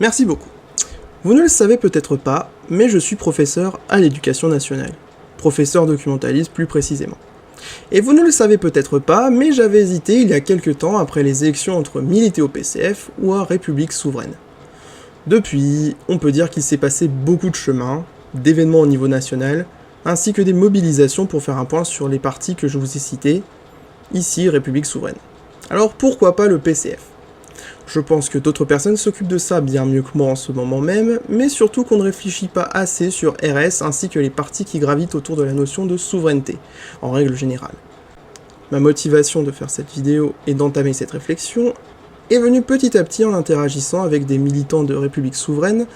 Merci beaucoup. Vous ne le savez peut-être pas, mais je suis professeur à l'Éducation nationale. Professeur documentaliste plus précisément. Et vous ne le savez peut-être pas, mais j'avais hésité il y a quelques temps après les élections entre militer au PCF ou à République souveraine. Depuis, on peut dire qu'il s'est passé beaucoup de chemin, d'événements au niveau national, ainsi que des mobilisations pour faire un point sur les partis que je vous ai cités, ici République souveraine. Alors pourquoi pas le PCF ? Je pense que d'autres personnes s'occupent de ça bien mieux que moi en ce moment même, mais surtout qu'on ne réfléchit pas assez sur RS ainsi que les partis qui gravitent autour de la notion de souveraineté, en règle générale. Ma motivation de faire cette vidéo et d'entamer cette réflexion est venue petit à petit en interagissant avec des militants de République souveraine,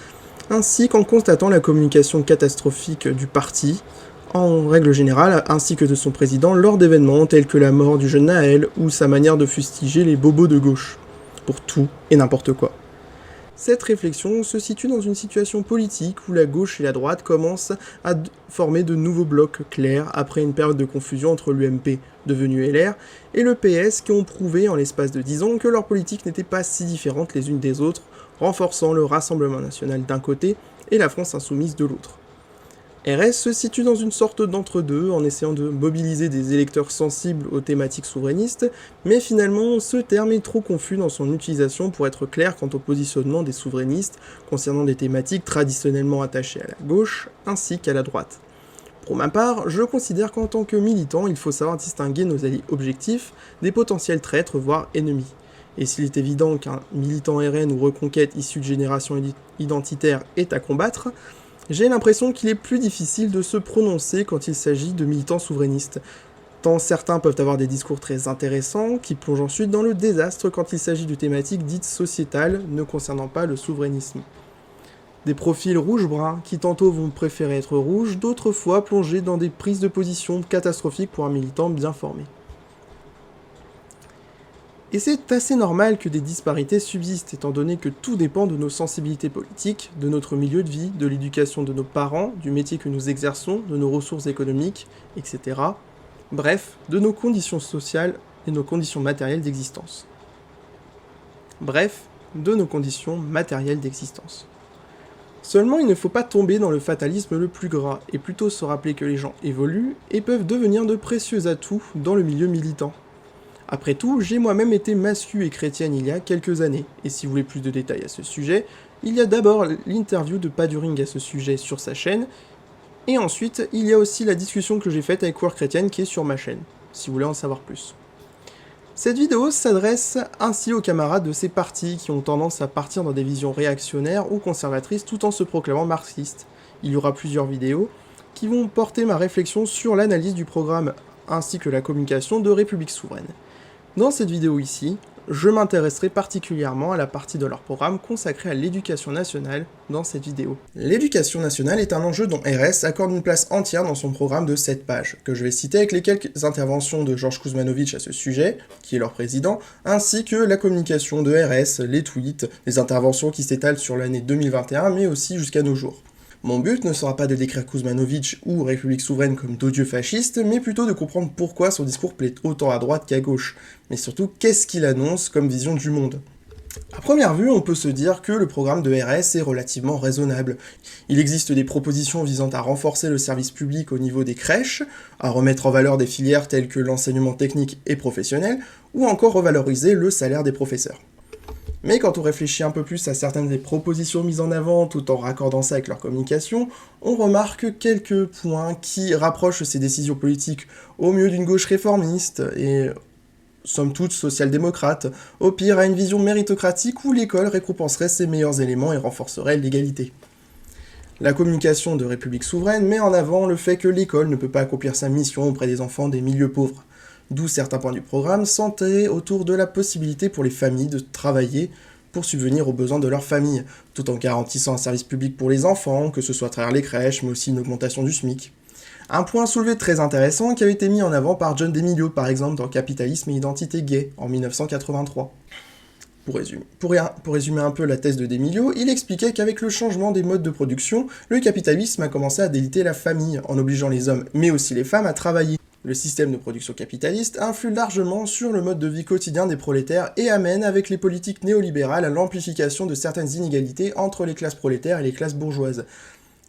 ainsi qu'en constatant la communication catastrophique du parti, en règle générale, ainsi que de son président lors d'événements tels que la mort du jeune Naël ou sa manière de fustiger les bobos de gauche, pour tout et n'importe quoi. Cette réflexion se situe dans une situation politique où la gauche et la droite commencent à former de nouveaux blocs clairs après une période de confusion entre l'UMP, devenu LR, et le PS qui ont prouvé en l'espace de 10 ans que leurs politiques n'étaient pas si différentes les unes des autres, renforçant le Rassemblement national d'un côté et la France insoumise de l'autre. RS se situe dans une sorte d'entre-deux en essayant de mobiliser des électeurs sensibles aux thématiques souverainistes, mais finalement ce terme est trop confus dans son utilisation pour être clair quant au positionnement des souverainistes concernant des thématiques traditionnellement attachées à la gauche ainsi qu'à la droite. Pour ma part, je considère qu'en tant que militant, il faut savoir distinguer nos alliés objectifs des potentiels traîtres voire ennemis. Et s'il est évident qu'un militant RN ou Reconquête issu de génération identitaire est à combattre, j'ai l'impression qu'il est plus difficile de se prononcer quand il s'agit de militants souverainistes, tant certains peuvent avoir des discours très intéressants qui plongent ensuite dans le désastre quand il s'agit de thématiques dites sociétales ne concernant pas le souverainisme. Des profils rouge-brun qui tantôt vont préférer être rouges, d'autres fois plonger dans des prises de position catastrophiques pour un militant bien formé. Et c'est assez normal que des disparités subsistent, étant donné que tout dépend de nos sensibilités politiques, de notre milieu de vie, de l'éducation de nos parents, du métier que nous exerçons, de nos ressources économiques, etc. Bref, de nos conditions sociales et nos conditions matérielles d'existence. Seulement, il ne faut pas tomber dans le fatalisme le plus gras, et plutôt se rappeler que les gens évoluent et peuvent devenir de précieux atouts dans le milieu militant. Après tout, j'ai moi-même été mascu et chrétienne il y a quelques années, et si vous voulez plus de détails à ce sujet, il y a d'abord l'interview de Paduring à ce sujet sur sa chaîne, et ensuite il y a aussi la discussion que j'ai faite avec Queer Chrétienne qui est sur ma chaîne, si vous voulez en savoir plus. Cette vidéo s'adresse ainsi aux camarades de ces partis qui ont tendance à partir dans des visions réactionnaires ou conservatrices tout en se proclamant marxistes. Il y aura plusieurs vidéos qui vont porter ma réflexion sur l'analyse du programme ainsi que la communication de République souveraine. Dans cette vidéo ici, je m'intéresserai particulièrement à la partie de leur programme consacrée à l'éducation nationale dans cette vidéo. L'éducation nationale est un enjeu dont RS accorde une place entière dans son programme de 7 pages, que je vais citer avec les quelques interventions de Georges Kuzmanovic à ce sujet, qui est leur président, ainsi que la communication de RS, les tweets, les interventions qui s'étalent sur l'année 2021, mais aussi jusqu'à nos jours. Mon but ne sera pas de décrire Kuzmanovic ou République souveraine comme d'odieux fascistes, mais plutôt de comprendre pourquoi son discours plaît autant à droite qu'à gauche, mais surtout qu'est-ce qu'il annonce comme vision du monde. À première vue, on peut se dire que le programme de RS est relativement raisonnable. Il existe des propositions visant à renforcer le service public au niveau des crèches, à remettre en valeur des filières telles que l'enseignement technique et professionnel, ou encore revaloriser le salaire des professeurs. Mais quand on réfléchit un peu plus à certaines des propositions mises en avant tout en raccordant ça avec leur communication, on remarque quelques points qui rapprochent ces décisions politiques au mieux d'une gauche réformiste et somme toute social-démocrate, au pire à une vision méritocratique où l'école récompenserait ses meilleurs éléments et renforcerait l'égalité. La communication de République souveraine met en avant le fait que l'école ne peut pas accomplir sa mission auprès des enfants des milieux pauvres. D'où certains points du programme centrés autour de la possibilité pour les familles de travailler pour subvenir aux besoins de leur famille, tout en garantissant un service public pour les enfants, que ce soit à travers les crèches, mais aussi une augmentation du SMIC. Un point soulevé très intéressant qui avait été mis en avant par John DeMilio, par exemple, dans Capitalisme et identité gay, en 1983. Pour résumer un peu la thèse de DeMilio, il expliquait qu'avec le changement des modes de production, le capitalisme a commencé à déliter la famille, en obligeant les hommes, mais aussi les femmes, à travailler. Le système de production capitaliste influe largement sur le mode de vie quotidien des prolétaires et amène, avec les politiques néolibérales, à l'amplification de certaines inégalités entre les classes prolétaires et les classes bourgeoises.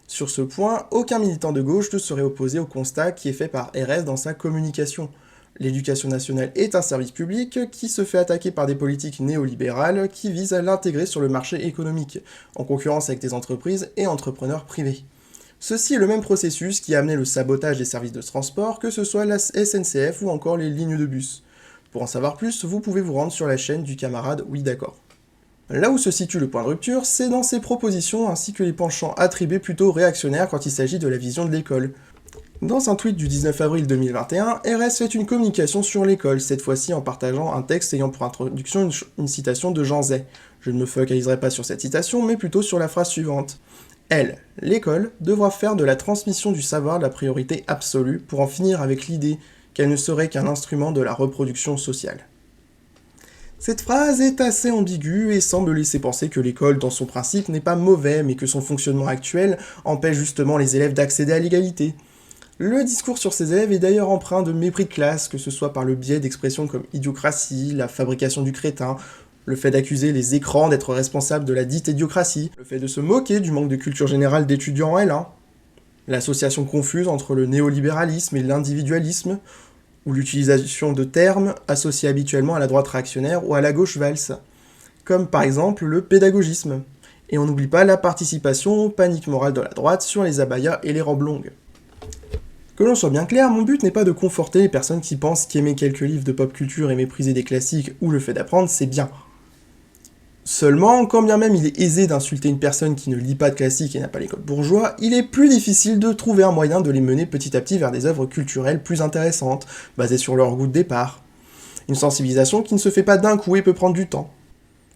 Sur ce point, aucun militant de gauche ne serait opposé au constat qui est fait par RS dans sa communication. L'éducation nationale est un service public qui se fait attaquer par des politiques néolibérales qui visent à l'intégrer sur le marché économique, en concurrence avec des entreprises et entrepreneurs privés. Ceci est le même processus qui a amené le sabotage des services de transport, que ce soit la SNCF ou encore les lignes de bus. Pour en savoir plus, vous pouvez vous rendre sur la chaîne du camarade Oui d'accord. Là où se situe le point de rupture, c'est dans ses propositions ainsi que les penchants attribués plutôt réactionnaires quand il s'agit de la vision de l'école. Dans un tweet du 19 avril 2021, RS fait une communication sur l'école, cette fois-ci en partageant un texte ayant pour introduction une citation de Jean Zay. Je ne me focaliserai pas sur cette citation, mais plutôt sur la phrase suivante. L'école, devra faire de la transmission du savoir la priorité absolue pour en finir avec l'idée qu'elle ne serait qu'un instrument de la reproduction sociale. Cette phrase est assez ambiguë et semble laisser penser que l'école, dans son principe, n'est pas mauvais, mais que son fonctionnement actuel empêche justement les élèves d'accéder à l'égalité. Le discours sur ces élèves est d'ailleurs empreint de mépris de classe, que ce soit par le biais d'expressions comme idiocratie, la fabrication du crétin, le fait d'accuser les écrans d'être responsables de la dite idiocratie, le fait de se moquer du manque de culture générale d'étudiants en L1, l'association confuse entre le néolibéralisme et l'individualisme, ou l'utilisation de termes associés habituellement à la droite réactionnaire ou à la gauche valse, comme par exemple le pédagogisme. Et on n'oublie pas la participation panique morale de la droite sur les abayas et les robes longues. Que l'on soit bien clair, mon but n'est pas de conforter les personnes qui pensent qu'aimer quelques livres de pop culture et mépriser des classiques ou le fait d'apprendre, c'est bien. Seulement, quand bien même il est aisé d'insulter une personne qui ne lit pas de classiques et n'a pas l'école bourgeois, il est plus difficile de trouver un moyen de les mener petit à petit vers des œuvres culturelles plus intéressantes, basées sur leur goût de départ. Une sensibilisation qui ne se fait pas d'un coup et peut prendre du temps.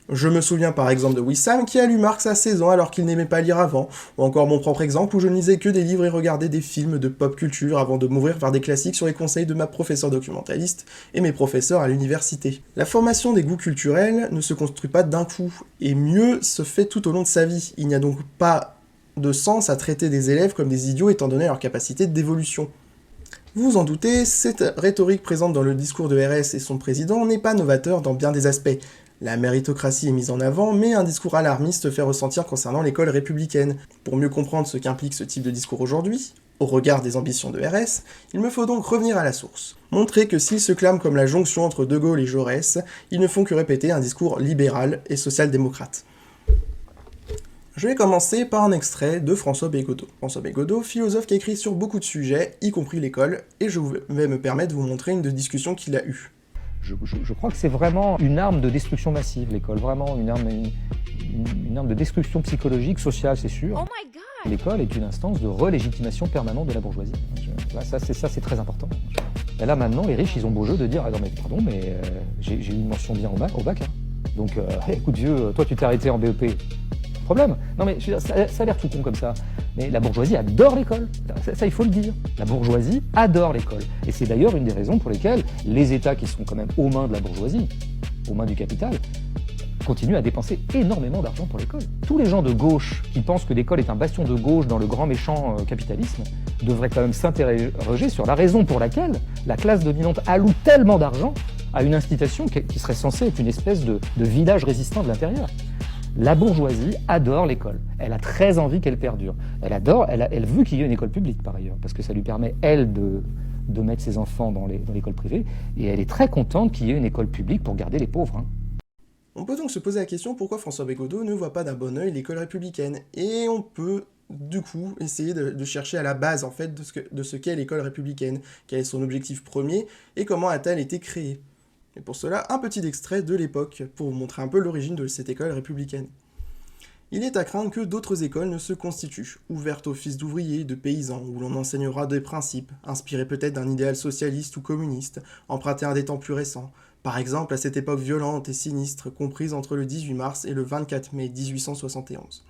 Je me souviens par exemple de Wissam qui a lu Marx à 16 ans alors qu'il n'aimait pas lire avant, ou encore mon propre exemple où je ne lisais que des livres et regardais des films de pop culture avant de m'ouvrir vers des classiques sur les conseils de ma professeure documentaliste et mes professeurs à l'université. La formation des goûts culturels ne se construit pas d'un coup, et mieux se fait tout au long de sa vie. Il n'y a donc pas de sens à traiter des élèves comme des idiots étant donné leur capacité d'évolution. Vous vous en doutez, cette rhétorique présente dans le discours de RS et son président n'est pas novateur dans bien des aspects. La méritocratie est mise en avant, mais un discours alarmiste fait ressentir concernant l'école républicaine. Pour mieux comprendre ce qu'implique ce type de discours aujourd'hui, au regard des ambitions de RS, il me faut donc revenir à la source. Montrer que s'ils se clament comme la jonction entre De Gaulle et Jaurès, ils ne font que répéter un discours libéral et social-démocrate. Je vais commencer par un extrait de François Bégodeau. François Bégodeau, philosophe qui a écrit sur beaucoup de sujets, y compris l'école, et je vais me permettre de vous montrer une discussion qu'il a eue. Je crois que c'est vraiment une arme de destruction massive, l'école, vraiment une arme de destruction psychologique, sociale, c'est sûr. Oh my God. L'école est une instance de relégitimation permanente de la bourgeoisie. Ça, c'est très important. Et là, maintenant, les riches, ils ont beau jeu de dire « Ah non, mais pardon, mais j'ai eu une mention bien au bac. Hein. Donc, écoute vieux, toi, tu t'es arrêté en BEP. Problème. Non, mais ça a l'air tout con comme ça. Mais la bourgeoisie adore l'école. Ça, il faut le dire. La bourgeoisie adore l'école. Et c'est d'ailleurs une des raisons pour lesquelles les États qui sont quand même aux mains de la bourgeoisie, aux mains du capital, continuent à dépenser énormément d'argent pour l'école. Tous les gens de gauche qui pensent que l'école est un bastion de gauche dans le grand méchant capitalisme devraient quand même s'interroger sur la raison pour laquelle la classe dominante alloue tellement d'argent à une institution qui serait censée être une espèce de village résistant de l'intérieur. La bourgeoisie adore l'école. Elle a très envie qu'elle perdure. Elle veut qu'il y ait une école publique par ailleurs, parce que ça lui permet, elle, de mettre ses enfants dans l'école privée, et elle est très contente qu'il y ait une école publique pour garder les pauvres. Hein. On peut donc se poser la question pourquoi François Bégodeau ne voit pas d'un bon œil l'école républicaine, et on peut du coup essayer de chercher à la base en fait de ce qu'est l'école républicaine, quel est son objectif premier, et comment a-t-elle été créée. Et pour cela, un petit extrait de l'époque, pour vous montrer un peu l'origine de cette école républicaine. Il est à craindre que d'autres écoles ne se constituent, ouvertes aux fils d'ouvriers, de paysans, où l'on enseignera des principes, inspirés peut-être d'un idéal socialiste ou communiste, empruntés à des temps plus récents, par exemple à cette époque violente et sinistre comprise entre le 18 mars et le 24 mai 1871.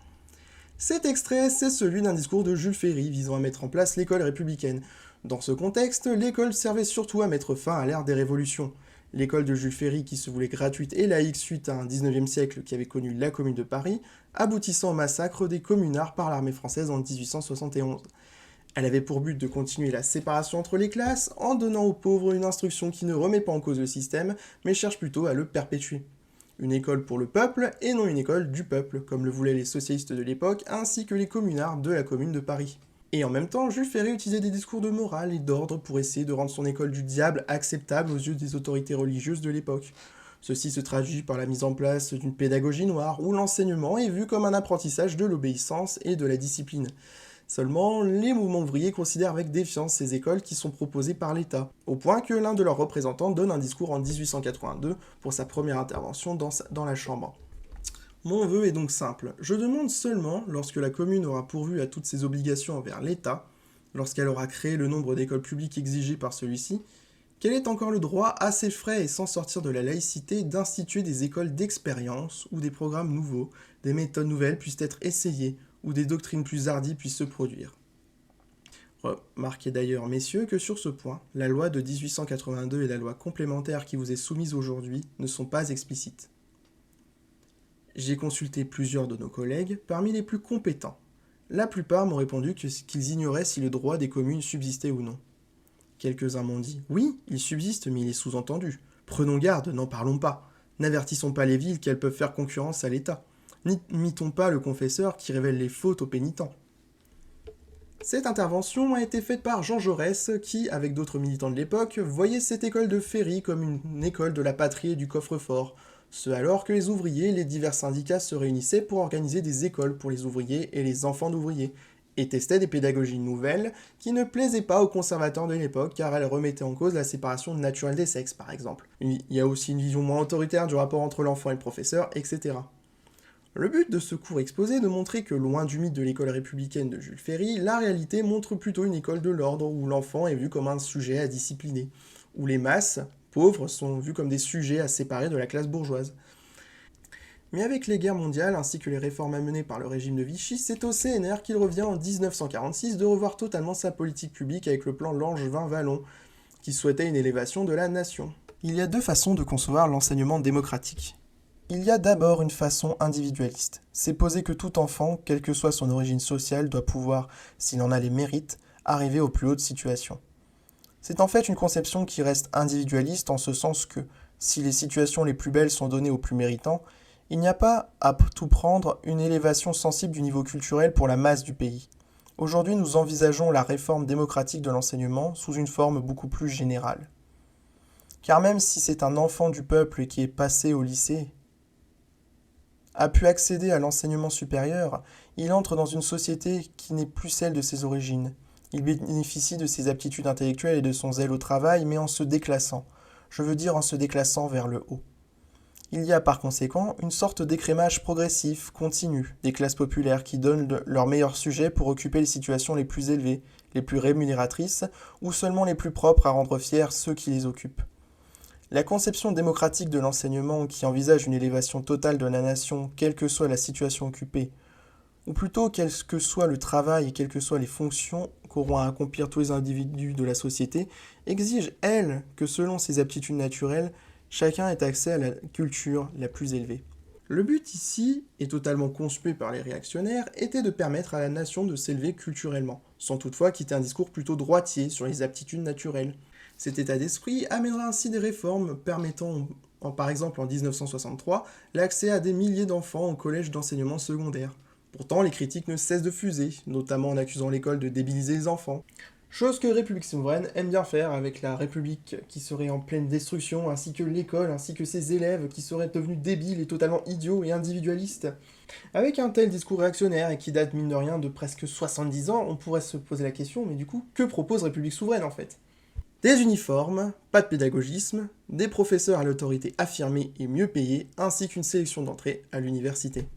Cet extrait, c'est celui d'un discours de Jules Ferry visant à mettre en place l'école républicaine. Dans ce contexte, l'école servait surtout à mettre fin à l'ère des révolutions. L'école de Jules Ferry, qui se voulait gratuite et laïque suite à un 19e siècle qui avait connu la Commune de Paris, aboutissant au massacre des communards par l'armée française en 1871. Elle avait pour but de continuer la séparation entre les classes en donnant aux pauvres une instruction qui ne remet pas en cause le système, mais cherche plutôt à le perpétuer. Une école pour le peuple et non une école du peuple, comme le voulaient les socialistes de l'époque ainsi que les communards de la Commune de Paris. Et en même temps, Jules Ferry utilisait des discours de morale et d'ordre pour essayer de rendre son école du diable acceptable aux yeux des autorités religieuses de l'époque. Ceci se traduit par la mise en place d'une pédagogie noire où l'enseignement est vu comme un apprentissage de l'obéissance et de la discipline. Seulement, les mouvements ouvriers considèrent avec défiance ces écoles qui sont proposées par l'État, au point que l'un de leurs représentants donne un discours en 1882 pour sa première intervention dans la Chambre. Mon vœu est donc simple. Je demande seulement, lorsque la commune aura pourvu à toutes ses obligations envers l'État, lorsqu'elle aura créé le nombre d'écoles publiques exigées par celui-ci, qu'elle ait encore le droit, à ses frais et sans sortir de la laïcité, d'instituer des écoles d'expérience où des programmes nouveaux, des méthodes nouvelles puissent être essayées, où des doctrines plus hardies puissent se produire. Remarquez d'ailleurs, messieurs, que sur ce point, la loi de 1882 et la loi complémentaire qui vous est soumise aujourd'hui ne sont pas explicites. J'ai consulté plusieurs de nos collègues, parmi les plus compétents. La plupart m'ont répondu qu'ils ignoraient si le droit des communes subsistait ou non. Quelques-uns m'ont dit « Oui, il subsiste, mais il est sous-entendu. Prenons garde, n'en parlons pas. N'avertissons pas les villes qu'elles peuvent faire concurrence à l'État. N'imitons pas le confesseur qui révèle les fautes aux pénitents. » Cette intervention a été faite par Jean Jaurès qui, avec d'autres militants de l'époque, voyait cette école de Ferry comme une école de la patrie et du coffre-fort, ce alors que les ouvriers et les divers syndicats se réunissaient pour organiser des écoles pour les ouvriers et les enfants d'ouvriers, et testaient des pédagogies nouvelles qui ne plaisaient pas aux conservateurs de l'époque car elles remettaient en cause la séparation naturelle des sexes par exemple. Il y a aussi une vision moins autoritaire du rapport entre l'enfant et le professeur, etc. Le but de ce cours exposé est de montrer que loin du mythe de l'école républicaine de Jules Ferry, la réalité montre plutôt une école de l'ordre où l'enfant est vu comme un sujet à discipliner, où les masses, pauvres, sont vues comme des sujets à séparer de la classe bourgeoise. Mais avec les guerres mondiales ainsi que les réformes amenées par le régime de Vichy, c'est au CNR qu'il revient en 1946 de revoir totalement sa politique publique avec le plan Langevin-Vallon, qui souhaitait une élévation de la nation. Il y a deux façons de concevoir l'enseignement démocratique. Il y a d'abord une façon individualiste. C'est poser que tout enfant, quelle que soit son origine sociale, doit pouvoir, s'il en a les mérites, arriver aux plus hautes situations. C'est en fait une conception qui reste individualiste en ce sens que, si les situations les plus belles sont données aux plus méritants, il n'y a pas, à tout prendre, une élévation sensible du niveau culturel pour la masse du pays. Aujourd'hui, nous envisageons la réforme démocratique de l'enseignement sous une forme beaucoup plus générale. Car même si c'est un enfant du peuple qui est passé au lycée, a pu accéder à l'enseignement supérieur, il entre dans une société qui n'est plus celle de ses origines. Il bénéficie de ses aptitudes intellectuelles et de son zèle au travail, mais en se déclassant. Je veux dire en se déclassant vers le haut. Il y a par conséquent une sorte d'écrémage progressif, continu, des classes populaires qui donnent leurs meilleurs sujets pour occuper les situations les plus élevées, les plus rémunératrices, ou seulement les plus propres à rendre fiers ceux qui les occupent. La conception démocratique de l'enseignement qui envisage une élévation totale de la nation, quelle que soit la situation occupée, ou plutôt quel que soit le travail et quelles que soient les fonctions qu'auront à accomplir tous les individus de la société, exige, elle, que selon ses aptitudes naturelles, chacun ait accès à la culture la plus élevée. Le but ici, et totalement conspué par les réactionnaires, était de permettre à la nation de s'élever culturellement, sans toutefois quitter un discours plutôt droitier sur les aptitudes naturelles. Cet état d'esprit amènera ainsi des réformes permettant, par exemple en 1963, l'accès à des milliers d'enfants au collège d'enseignement secondaire. Pourtant, les critiques ne cessent de fuser, notamment en accusant l'école de débiliser les enfants. Chose que République souveraine aime bien faire avec la République qui serait en pleine destruction, ainsi que l'école, ainsi que ses élèves qui seraient devenus débiles et totalement idiots et individualistes. Avec un tel discours réactionnaire et qui date mine de rien de presque 70 ans, on pourrait se poser la question, mais du coup, que propose République souveraine en fait ? Des uniformes, pas de pédagogisme, des professeurs à l'autorité affirmée et mieux payés, ainsi qu'une sélection d'entrée à l'université.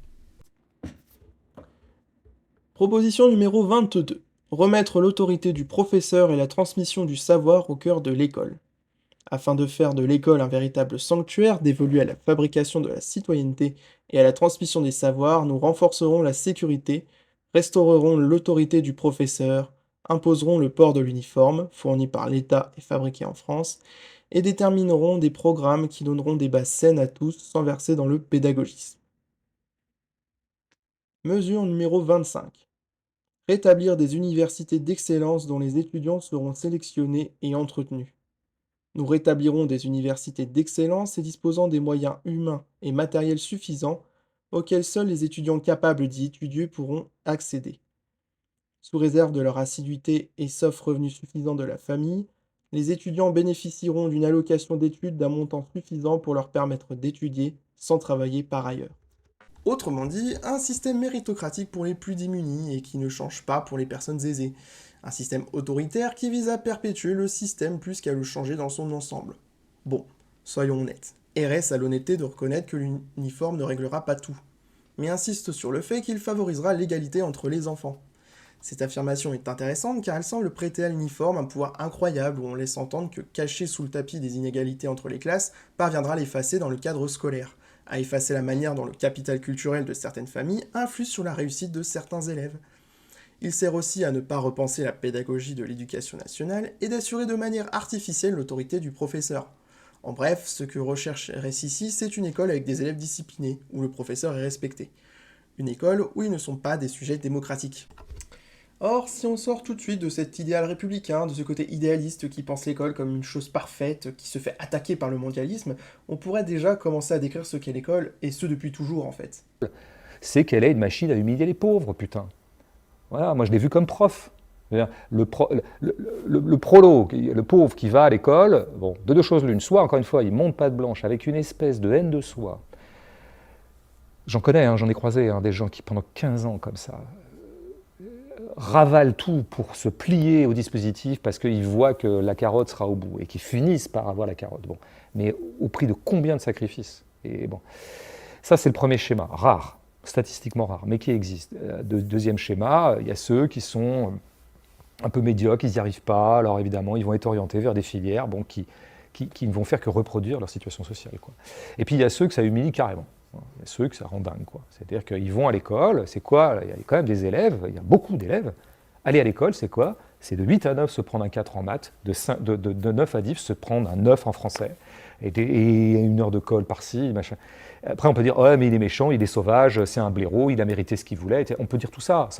Proposition numéro 22. Remettre l'autorité du professeur et la transmission du savoir au cœur de l'école. Afin de faire de l'école un véritable sanctuaire dévolu à la fabrication de la citoyenneté et à la transmission des savoirs, nous renforcerons la sécurité, restaurerons l'autorité du professeur, imposerons le port de l'uniforme, fourni par l'État et fabriqué en France, et déterminerons des programmes qui donneront des bases saines à tous sans verser dans le pédagogisme. Mesure numéro 25. Rétablir des universités d'excellence dont les étudiants seront sélectionnés et entretenus. Nous rétablirons des universités d'excellence et disposant des moyens humains et matériels suffisants auxquels seuls les étudiants capables d'y étudier pourront accéder. Sous réserve de leur assiduité et sauf revenus suffisants de la famille, les étudiants bénéficieront d'une allocation d'études d'un montant suffisant pour leur permettre d'étudier sans travailler par ailleurs. Autrement dit, un système méritocratique pour les plus démunis et qui ne change pas pour les personnes aisées. Un système autoritaire qui vise à perpétuer le système plus qu'à le changer dans son ensemble. Bon, soyons honnêtes. RS a l'honnêteté de reconnaître que l'uniforme ne réglera pas tout, mais insiste sur le fait qu'il favorisera l'égalité entre les enfants. Cette affirmation est intéressante car elle semble prêter à l'uniforme un pouvoir incroyable où on laisse entendre que cacher sous le tapis des inégalités entre les classes parviendra à l'effacer dans le cadre scolaire, à effacer la manière dont le capital culturel de certaines familles influe sur la réussite de certains élèves. Il sert aussi à ne pas repenser la pédagogie de l'éducation nationale et d'assurer de manière artificielle l'autorité du professeur. En bref, ce que recherche RS ici, c'est une école avec des élèves disciplinés, où le professeur est respecté. Une école où ils ne sont pas des sujets démocratiques. Or, si on sort tout de suite de cet idéal républicain, de ce côté idéaliste qui pense l'école comme une chose parfaite, qui se fait attaquer par le mondialisme, on pourrait déjà commencer à décrire ce qu'est l'école, et ce depuis toujours en fait. C'est qu'elle est une machine à humilier les pauvres, putain. Voilà, moi je l'ai vu comme prof. Le prolo, le pauvre qui va à l'école, bon, de deux choses l'une. Soit, encore une fois, il monte patte blanche avec une espèce de haine de soi. J'en connais, j'en ai croisé des gens qui, pendant 15 ans comme ça, ravalent tout pour se plier au dispositif parce qu'ils voient que la carotte sera au bout et qu'ils finissent par avoir la carotte. Bon. Mais au prix de combien de sacrifices? Et bon. Ça, c'est le premier schéma, rare, statistiquement rare, mais qui existe. Deuxième schéma, il y a ceux qui sont un peu médiocres, ils n'y arrivent pas, alors évidemment, ils vont être orientés vers des filières qui ne vont faire que reproduire leur situation sociale, quoi. Et puis, il y a ceux que ça humilie carrément. Il y a ceux que ça rend dingue, quoi. C'est-à-dire qu'ils vont à l'école, c'est quoi? Il y a quand même des élèves, il y a beaucoup d'élèves. Aller à l'école, c'est quoi? C'est de 8 à 9 se prendre un 4 en maths, de 9 à 10 se prendre un 9 en français, et une heure de colle par-ci, machin. Après, on peut dire, oh, mais il est méchant, il est sauvage, c'est un blaireau, il a mérité ce qu'il voulait. On peut dire tout ça.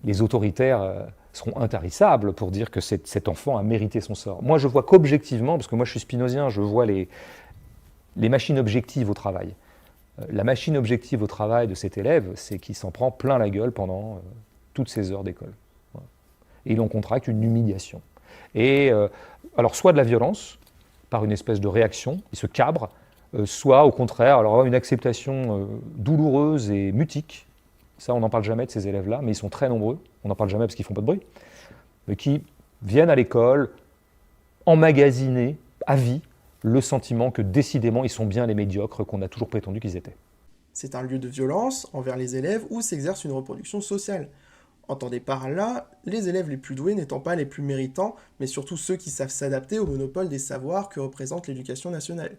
Les autoritaires seront intarissables pour dire que cet enfant a mérité son sort. Moi, je vois qu'objectivement, parce que moi je suis spinozien, je vois les machines objectives au travail. La machine objective au travail de cet élève, c'est qu'il s'en prend plein la gueule pendant toutes ses heures d'école. Voilà. Et il en contracte une humiliation. Et alors, soit de la violence, par une espèce de réaction, il se cabre, soit au contraire, alors une acceptation douloureuse et mutique. Ça, on n'en parle jamais de ces élèves-là, mais ils sont très nombreux. On n'en parle jamais parce qu'ils ne font pas de bruit. Mais qui viennent à l'école emmagasiner à vie le sentiment que décidément ils sont bien les médiocres qu'on a toujours prétendu qu'ils étaient. C'est un lieu de violence envers les élèves où s'exerce une reproduction sociale. Entendez par là, les élèves les plus doués n'étant pas les plus méritants, mais surtout ceux qui savent s'adapter au monopole des savoirs que représente l'éducation nationale.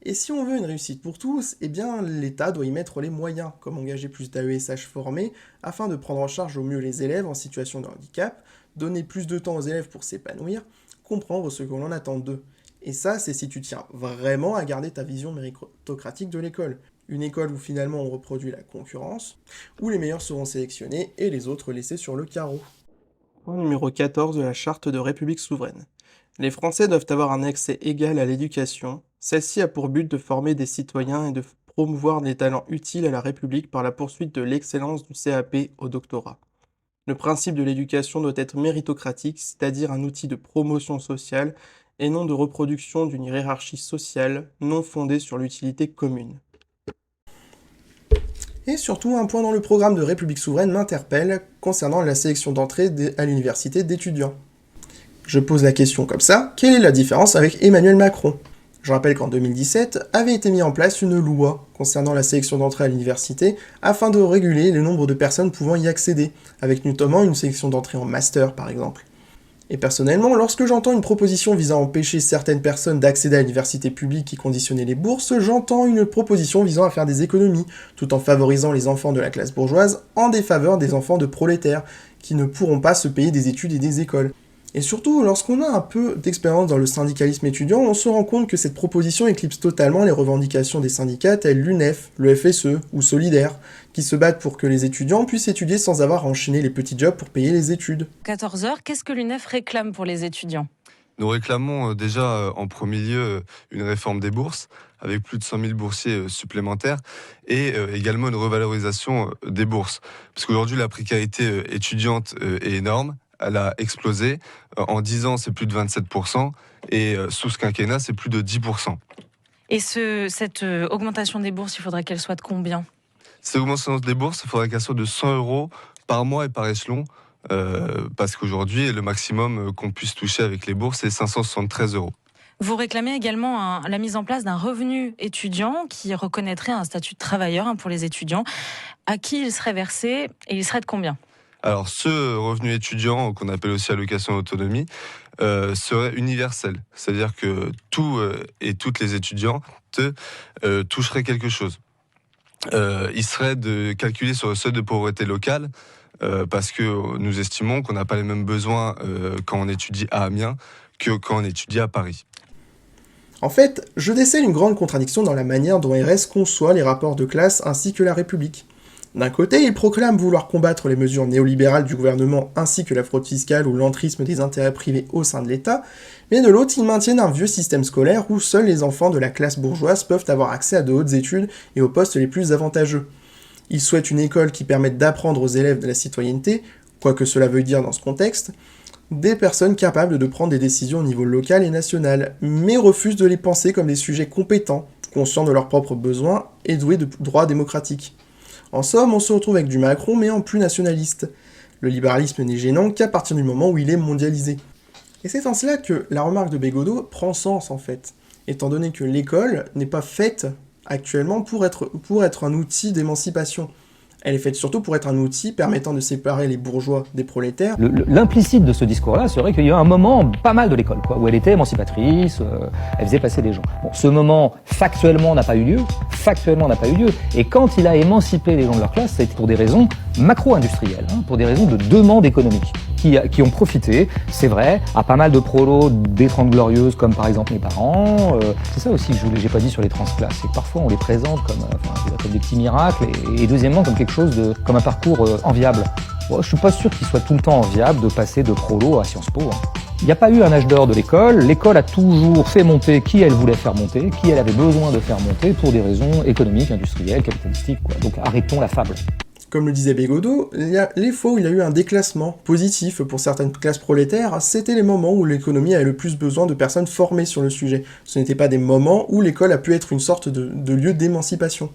Et si on veut une réussite pour tous, eh bien l'État doit y mettre les moyens, comme engager plus d'AESH formés, afin de prendre en charge au mieux les élèves en situation de handicap, donner plus de temps aux élèves pour s'épanouir, comprendre ce que l'on attend d'eux. Et ça, c'est si tu tiens vraiment à garder ta vision méritocratique de l'école. Une école où finalement on reproduit la concurrence, où les meilleurs seront sélectionnés et les autres laissés sur le carreau. Point numéro 14 de la Charte de République souveraine. Les Français doivent avoir un accès égal à l'éducation. Celle-ci a pour but de former des citoyens et de promouvoir des talents utiles à la République par la poursuite de l'excellence du CAP au doctorat. Le principe de l'éducation doit être méritocratique, c'est-à-dire un outil de promotion sociale et non de reproduction d'une hiérarchie sociale non fondée sur l'utilité commune. Et surtout, un point dans le programme de République souveraine m'interpelle concernant la sélection d'entrée à l'université d'étudiants. Je pose la question comme ça, quelle est la différence avec Emmanuel Macron? Je rappelle qu'en 2017 avait été mis en place une loi concernant la sélection d'entrée à l'université afin de réguler le nombre de personnes pouvant y accéder, avec notamment une sélection d'entrée en master par exemple. Et personnellement, lorsque j'entends une proposition visant à empêcher certaines personnes d'accéder à l'université publique qui conditionnait les bourses, j'entends une proposition visant à faire des économies, tout en favorisant les enfants de la classe bourgeoise en défaveur des enfants de prolétaires, qui ne pourront pas se payer des études et des écoles. Et surtout, lorsqu'on a un peu d'expérience dans le syndicalisme étudiant, on se rend compte que cette proposition éclipse totalement les revendications des syndicats tels l'UNEF, le FSE ou Solidaire, qui se battent pour que les étudiants puissent étudier sans avoir à enchaîner les petits jobs pour payer les études. 14 heures, qu'est-ce que l'UNEF réclame pour les étudiants ? Nous réclamons déjà en premier lieu une réforme des bourses avec plus de 100 000 boursiers supplémentaires et également une revalorisation des bourses. Parce qu'aujourd'hui, la précarité étudiante est énorme. Elle a explosé. En 10 ans, c'est plus de 27%. Et sous ce quinquennat, c'est plus de 10%. Et cette augmentation des bourses, il faudrait qu'elle soit de combien ? Cette augmentation des bourses, il faudrait qu'elle soit de 100 € par mois et par échelon. Parce qu'aujourd'hui, le maximum qu'on puisse toucher avec les bourses, c'est 573 €. Vous réclamez également la mise en place d'un revenu étudiant qui reconnaîtrait un statut de travailleur pour les étudiants. À qui il serait versé et il serait de combien ? Alors, ce revenu étudiant, qu'on appelle aussi allocation d'autonomie, serait universel. C'est-à-dire que tous et toutes les étudiantes toucheraient quelque chose. Il serait calculé sur le seuil de pauvreté locale, parce que nous estimons qu'on n'a pas les mêmes besoins quand on étudie à Amiens que quand on étudie à Paris. En fait, je décèle une grande contradiction dans la manière dont RS conçoit les rapports de classe ainsi que la République. D'un côté, il proclame vouloir combattre les mesures néolibérales du gouvernement ainsi que la fraude fiscale ou l'entrisme des intérêts privés au sein de l'État, mais de l'autre, ils maintiennent un vieux système scolaire où seuls les enfants de la classe bourgeoise peuvent avoir accès à de hautes études et aux postes les plus avantageux. Ils souhaitent une école qui permette d'apprendre aux élèves de la citoyenneté, quoi que cela veuille dire dans ce contexte, des personnes capables de prendre des décisions au niveau local et national, mais refusent de les penser comme des sujets compétents, conscients de leurs propres besoins et doués de droits démocratiques. En somme, on se retrouve avec du Macron, mais en plus nationaliste. Le libéralisme n'est gênant qu'à partir du moment où il est mondialisé. Et c'est en cela que la remarque de Bégodeau prend sens en fait, étant donné que l'école n'est pas faite actuellement pour être un outil d'émancipation. Elle est faite surtout pour être un outil permettant de séparer les bourgeois des prolétaires. L'implicite de ce discours-là serait qu'il y a eu un moment pas mal de l'école, où elle était émancipatrice, elle faisait passer des gens. Bon, ce moment, factuellement, n'a pas eu lieu. Et quand il a émancipé les gens de leur classe, ça a été pour des raisons macro-industrielles, pour des raisons de demande économique, qui ont profité, c'est vrai, à pas mal de prolos des 30 glorieuses, comme par exemple mes parents. C'est ça aussi que j'ai pas dit sur les transclasses, c'est que parfois on les présente comme des petits miracles, et deuxièmement comme un parcours enviable. Bon, je suis pas sûr qu'il soit tout le temps enviable de passer de prolo à Sciences Po. Il n'y a pas eu un âge d'or de l'école. L'école a toujours fait monter qui elle voulait faire monter, qui elle avait besoin de faire monter pour des raisons économiques, industrielles, capitalistiques. Donc arrêtons la fable. Comme le disait Bégodeau, les fois où il y a eu un déclassement positif pour certaines classes prolétaires, c'était les moments où l'économie avait le plus besoin de personnes formées sur le sujet. Ce n'étaient pas des moments où l'école a pu être une sorte de lieu d'émancipation.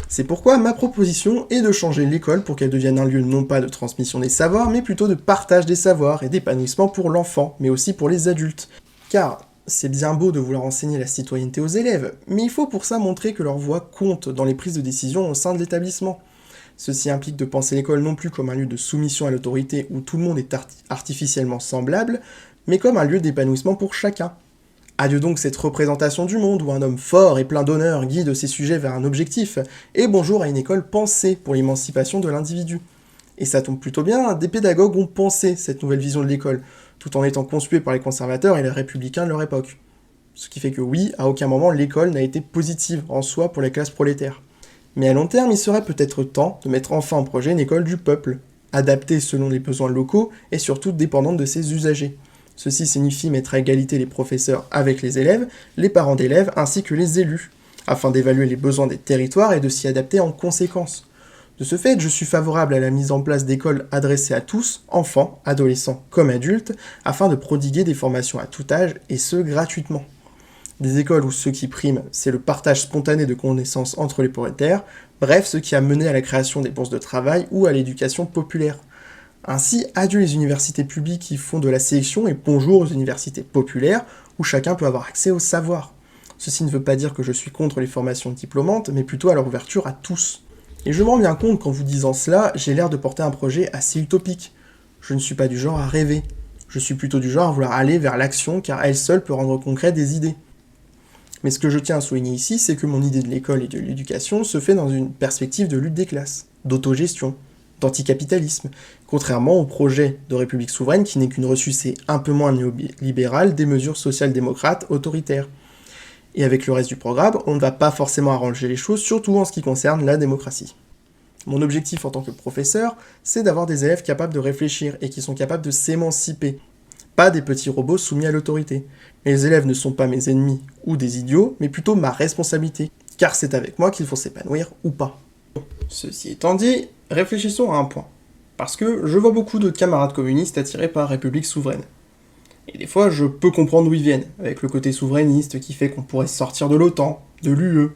C'est pourquoi ma proposition est de changer l'école pour qu'elle devienne un lieu non pas de transmission des savoirs, mais plutôt de partage des savoirs et d'épanouissement pour l'enfant, mais aussi pour les adultes. Car c'est bien beau de vouloir enseigner la citoyenneté aux élèves, mais il faut pour ça montrer que leur voix compte dans les prises de décision au sein de l'établissement. Ceci implique de penser l'école non plus comme un lieu de soumission à l'autorité où tout le monde est artificiellement semblable, mais comme un lieu d'épanouissement pour chacun. Adieu donc cette représentation du monde où un homme fort et plein d'honneur guide ses sujets vers un objectif, et bonjour à une école pensée pour l'émancipation de l'individu. Et ça tombe plutôt bien, des pédagogues ont pensé cette nouvelle vision de l'école, tout en étant conspués par les conservateurs et les républicains de leur époque. Ce qui fait que oui, à aucun moment l'école n'a été positive en soi pour les classes prolétaires. Mais à long terme, il serait peut-être temps de mettre enfin en projet une école du peuple, adaptée selon les besoins locaux et surtout dépendante de ses usagers. Ceci signifie mettre à égalité les professeurs avec les élèves, les parents d'élèves ainsi que les élus, afin d'évaluer les besoins des territoires et de s'y adapter en conséquence. De ce fait, je suis favorable à la mise en place d'écoles adressées à tous, enfants, adolescents comme adultes, afin de prodiguer des formations à tout âge et ce gratuitement. Des écoles où ce qui prime, c'est le partage spontané de connaissances entre les prolétaires, bref, ce qui a mené à la création des bourses de travail ou à l'éducation populaire. Ainsi, adieu les universités publiques qui font de la sélection et bonjour aux universités populaires où chacun peut avoir accès au savoir. Ceci ne veut pas dire que je suis contre les formations diplômantes, mais plutôt à leur ouverture à tous. Et je me rends bien compte qu'en vous disant cela, j'ai l'air de porter un projet assez utopique. Je ne suis pas du genre à rêver. Je suis plutôt du genre à vouloir aller vers l'action car elle seule peut rendre concret des idées. Mais ce que je tiens à souligner ici, c'est que mon idée de l'école et de l'éducation se fait dans une perspective de lutte des classes, d'autogestion, d'anticapitalisme, contrairement au projet de république souveraine qui n'est qu'une ressucée un peu moins néolibérale des mesures social-démocrates autoritaires. Et avec le reste du programme, on ne va pas forcément arranger les choses, surtout en ce qui concerne la démocratie. Mon objectif en tant que professeur, c'est d'avoir des élèves capables de réfléchir et qui sont capables de s'émanciper, pas des petits robots soumis à l'autorité. Les élèves ne sont pas mes ennemis ou des idiots, mais plutôt ma responsabilité, car c'est avec moi qu'ils vont s'épanouir ou pas. Ceci étant dit, réfléchissons à un point. Parce que je vois beaucoup de camarades communistes attirés par la République souveraine. Et des fois, je peux comprendre d'où ils viennent, avec le côté souverainiste qui fait qu'on pourrait sortir de l'OTAN, de l'UE,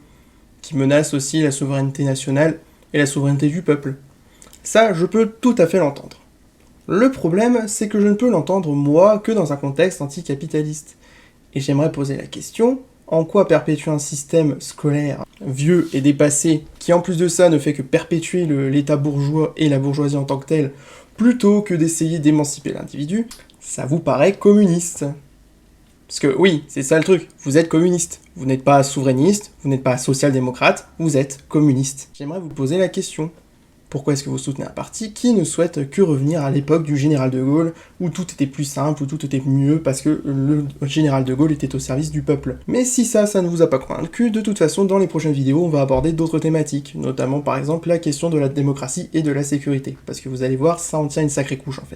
qui menace aussi la souveraineté nationale et la souveraineté du peuple. Ça, je peux tout à fait l'entendre. Le problème, c'est que je ne peux l'entendre moi que dans un contexte anticapitaliste. Et j'aimerais poser la question, en quoi perpétuer un système scolaire vieux et dépassé, qui en plus de ça ne fait que perpétuer l'état bourgeois et la bourgeoisie en tant que telle, plutôt que d'essayer d'émanciper l'individu, ça vous paraît communiste? Parce que oui, c'est ça le truc, vous êtes communiste. Vous n'êtes pas souverainiste, vous n'êtes pas social-démocrate, vous êtes communiste. J'aimerais vous poser la question. Pourquoi est-ce que vous soutenez un parti qui ne souhaite que revenir à l'époque du général de Gaulle, où tout était plus simple, où tout était mieux, parce que le général de Gaulle était au service du peuple? Mais si ça ne vous a pas convaincu, de toute façon, dans les prochaines vidéos, on va aborder d'autres thématiques, notamment par exemple la question de la démocratie et de la sécurité, parce que vous allez voir, ça en tient une sacrée couche en fait.